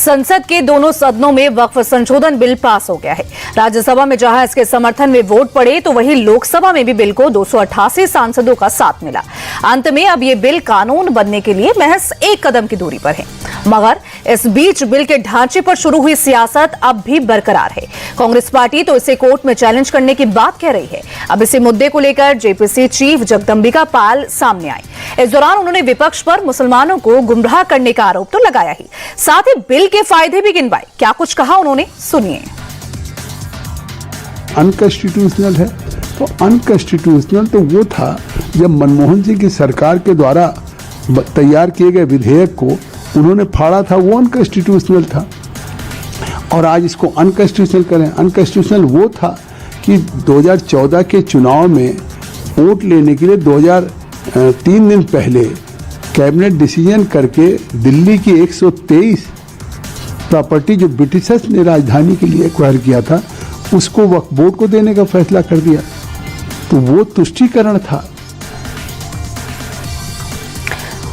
संसद के दोनों सदनों में वक्फ संशोधन बिल पास हो गया है। राज्यसभा में जहां इसके समर्थन में वोट पड़े तो वहीं लोकसभा में भी बिल को 288 सांसदों का साथ मिला। अंत में अब ये बिल कानून बनने के लिए महज एक कदम की दूरी पर है। मगर इस बीच बिल के ढांचे पर शुरू हुई सियासत अब भी बरकरार है। कांग्रेस पार्टी तो इसे कोर्ट में चैलेंज करने की बात कह रही है। अब इसी मुद्दे को लेकर जेपीसी चीफ जगदंबिका पाल सामने आए। इस दौरान उन्होंने विपक्ष पर मुसलमानों को गुमराह करने का आरोप तो लगाया ही, साथ ही बिल के फायदे भी गिनवाए। क्या कुछ कहा उन्होंने, सुनिए। अनकॉन्स्टिट्यूशनल है तो अनकॉन्स्टिट्यूशनल तो वो था जब मनमोहन सिंह की सरकार के द्वारा तैयार किए गए विधेयक को उन्होंने फाड़ा था, वो अनकॉन्स्टिट्यूशनल था। और आज इसको अनकॉन्स्टिट्यूशनल करें। अनकॉन्स्टिट्यूशनल वो था कि 2014 के चुनाव में वोट लेने के लिए 3 दिन पहले कैबिनेट डिसीजन करके दिल्ली की 123 प्रॉपर्टी जो ब्रिटिशर्स ने राजधानी के लिए एक्वायर किया था उसको वक्फ बोर्ड को देने का फैसला कर दिया। तो वो तुष्टीकरण था।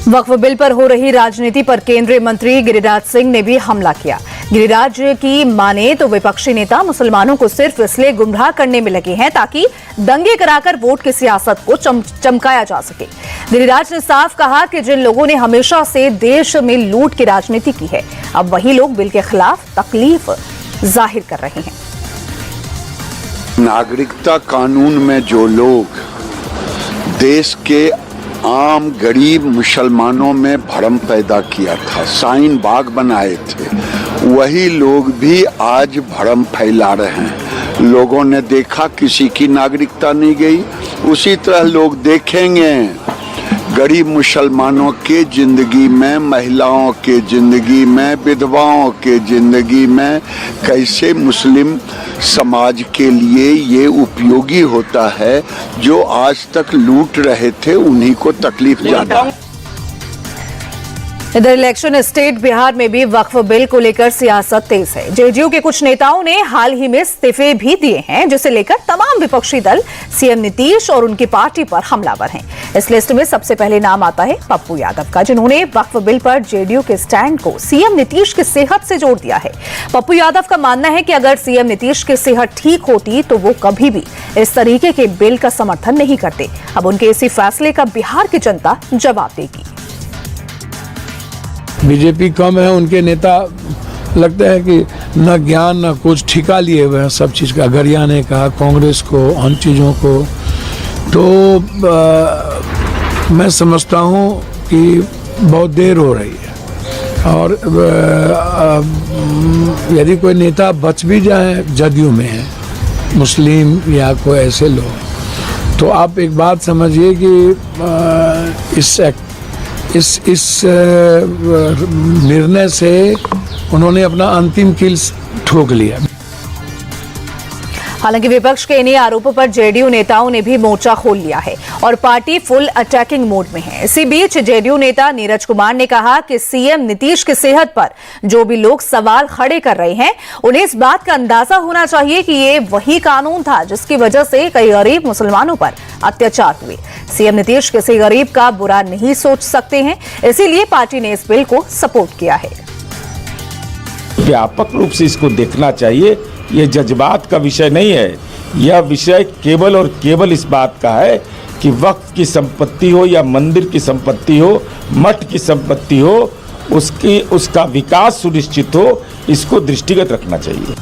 वक्फ बिल पर हो रही राजनीति पर केंद्रीय मंत्री गिरिराज सिंह ने भी हमला किया। गिरिराज की माने तो विपक्षी नेता मुसलमानों को सिर्फ इसलिए गुमराह करने में लगे हैं ताकि दंगे कराकर वोट की सियासत को चमकाया जा सके। गिरिराज ने साफ कहा कि जिन लोगों ने हमेशा से देश में लूट की राजनीति की है, अब वही लोग बिल के खिलाफ तकलीफ जाहिर कर रहे हैं। नागरिकता कानून में जो लोग देश के आम गरीब मुसलमानों में भ्रम पैदा किया था, शाहीन बाग बनाए थे, वही लोग भी आज भ्रम फैला रहे हैं। लोगों ने देखा किसी की नागरिकता नहीं गई, उसी तरह लोग देखेंगे गरीब मुसलमानों के जिंदगी में, महिलाओं के जिंदगी में, विधवाओं के जिंदगी में कैसे मुस्लिम समाज के लिए ये उपयोगी होता है। जो आज तक लूट रहे थे उन्हीं को तकलीफ ज्यादा। इधर इलेक्शन स्टेट बिहार में भी वक्फ बिल को लेकर सियासत तेज है। जेडीयू के कुछ नेताओं ने हाल ही में इस्तीफे भी दिए हैं, जिसे लेकर तमाम विपक्षी दल सीएम नीतीश और उनकी पार्टी पर हमलावर हैं। इस लिस्ट में सबसे पहले नाम आता है पप्पू यादव का, जिन्होंने वक्फ बिल पर जेडीयू के स्टैंड को सीएम नीतीश की सेहत से जोड़ दिया है। पप्पू यादव का मानना है कि अगर सीएम नीतीश की सेहत ठीक होती तो वो कभी भी इस तरीके के बिल का समर्थन नहीं करते। अब उनके इसी फैसले का बिहार की जनता जवाब देगी। बीजेपी कम है, उनके नेता लगता है कि न ज्ञान न कुछ ठिका लिए हुए हैं सब चीज़ का, गरियाने का, कांग्रेस को, अन्य चीज़ों को। तो मैं समझता हूँ कि बहुत देर हो रही है और यदि कोई नेता बच भी जाए जदयू में है, मुस्लिम या कोई ऐसे लोग, तो आप एक बात समझिए कि इस निर्णय से उन्होंने अपना अंतिम कील ठोक लिया। हालांकि विपक्ष के इन्हीं आरोपों पर जेडीयू नेताओं ने भी मोर्चा खोल लिया है और पार्टी फुल अटैकिंग मोड में है। इसी बीच जेडीयू नेता नीरज कुमार ने कहा कि सीएम नीतीश की सेहत पर जो भी लोग सवाल खड़े कर रहे हैं, उन्हें इस बात का अंदाजा होना चाहिए कि ये वही कानून था जिसकी वजह से कई गरीब मुसलमानों पर अत्याचार हुए। सीएम नीतीश किसी गरीब का बुरा नहीं सोच सकते हैं, इसीलिए पार्टी ने इस बिल को सपोर्ट किया है। व्यापक रूप से इसको देखना चाहिए। ये जज्बात का विषय नहीं है, यह विषय केवल और केवल इस बात का है कि वक्फ की संपत्ति हो या मंदिर की संपत्ति हो, मठ की संपत्ति हो, उसका विकास सुनिश्चित हो, इसको दृष्टिगत रखना चाहिए।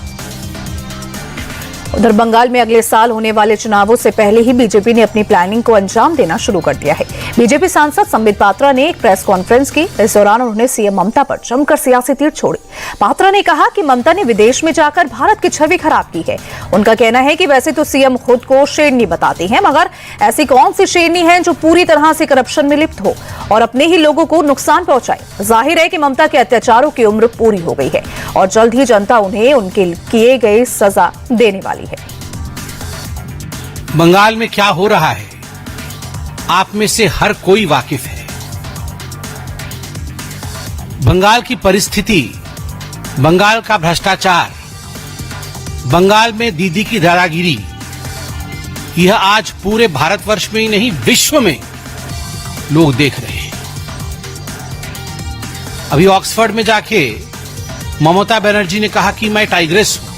उधर बंगाल में अगले साल होने वाले चुनावों से पहले ही बीजेपी ने अपनी प्लानिंग को अंजाम देना शुरू कर दिया है। बीजेपी सांसद संबित पात्रा ने एक प्रेस कॉन्फ्रेंस की। इस दौरान उन्होंने सीएम ममता पर जमकर सियासी तीर छोड़ी। पात्रा ने कहा कि ममता ने विदेश में जाकर भारत की छवि खराब की है। उनका कहना है कि वैसे तो सीएम खुद को शेरनी बताते हैं, मगर ऐसी कौन सी शेरनी है जो पूरी तरह से करप्शन में लिप्त हो और अपने ही लोगों को नुकसान पहुंचाए। जाहिर है कि ममता के अत्याचारों की उम्र पूरी हो गई है और जल्द ही जनता उन्हें उनके किए गए सजा देने वाली है। बंगाल में क्या हो रहा है आप में से हर कोई वाकिफ है। बंगाल की परिस्थिति, बंगाल का भ्रष्टाचार, बंगाल में दीदी की दादागिरी, यह आज पूरे भारतवर्ष में ही नहीं विश्व में लोग देख रहे हैं। अभी ऑक्सफोर्ड में जाके ममता बनर्जी ने कहा कि मैं टाइग्रेस हूं।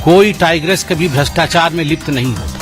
कोई टाइग्रेस कभी भ्रष्टाचार में लिप्त नहीं हो।